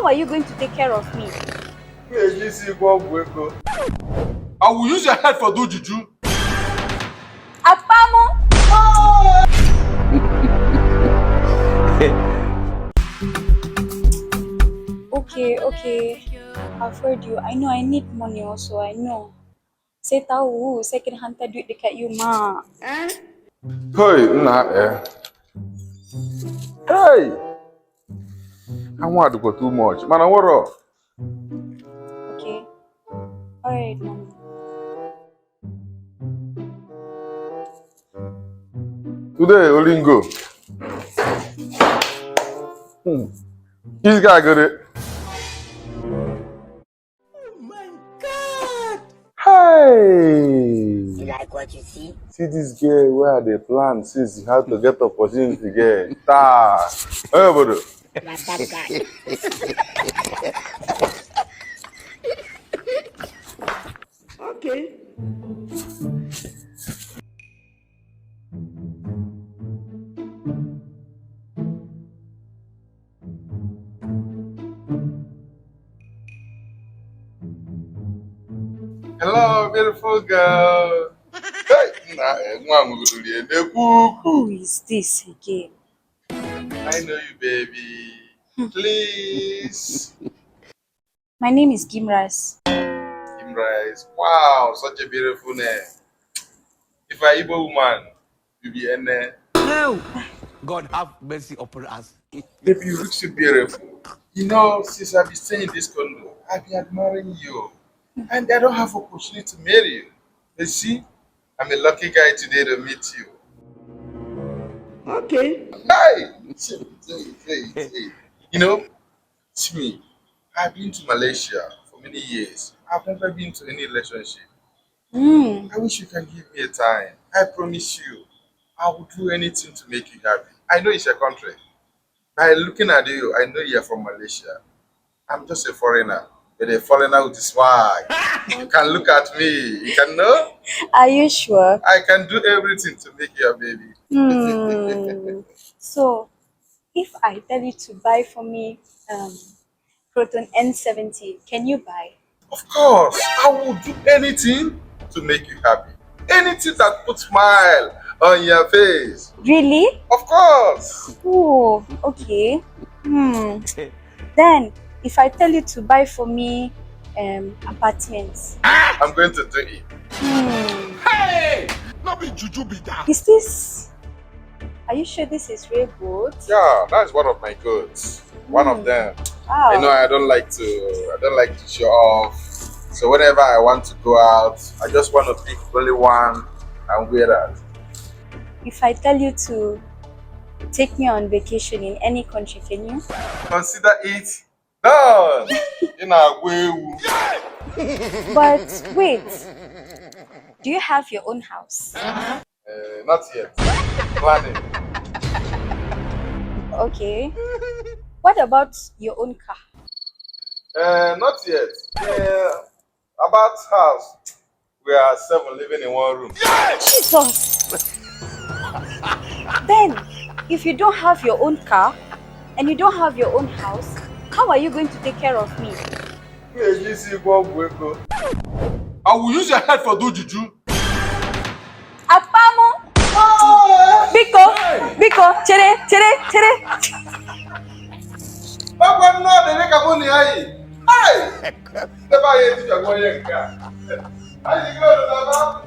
How are you going to take care of me? I will use your head for do juju. Apamo? Okay. I've heard you. I know I need money also. I know. Saya tahu, saya kena hantar duit dekat you, Mak. Hey, nah, Hey! I want to go too much. Man, what up? Okay. Alright, Mom. Today, Olingo. This guy got it. Oh my God! Hey! You like what you see? See this girl where they plan since you have to get opportunity to get. Hey, brother. Like that guy. Okay. Hello, beautiful girl. Who is this again? I know you, baby. Please. My name is Gimras. Imrais. Wow, such a beautiful name. If I Igbo woman, you be in there. No. God have mercy upon us. Baby, you look so beautiful. You know, since I've been staying in this condo, I've been admiring you. And I don't have opportunity to marry you. You see, I'm a lucky guy today to meet you. Okay. Hi! Say. You know, see me. I've been to Malaysia for many years. I've never been to any relationship. I wish you can give me a time. I promise you, I will do anything to make you happy. I know it's your country. By looking at you, I know you're from Malaysia. I'm just a foreigner. But a foreigner with a swag. You can look at me. You can know. Are you sure? I can do everything to make you a baby. So, if I tell you to buy for me Proton N70, can you buy? Of course, I will do anything to make you happy. Anything that puts smile on your face. Really? Of course. Oh, okay. Then, if I tell you to buy for me apartments, I'm going to do it. Hey! Not be juju be that. is this? Are you sure this is real good? Yeah, that's one of my goods. One of them. Wow. You know, I don't like to show off. So whenever I want to go out, I just want to pick only one and wear that. If I tell you to take me on vacation in any country, can you? Consider it done. In a way. But wait, do you have your own house? Not yet. Planning. Okay. What about your own car? Not yet. About house. We are 7 living in one room. Jesus! Then, if you don't have your own car and you don't have your own house, how are you going to take care of me? I will use your head for do juju. Apamo! Biko, chere. Papa no de make aboni ayi. Hey! Never hear you go here nka. Ayi go do baba.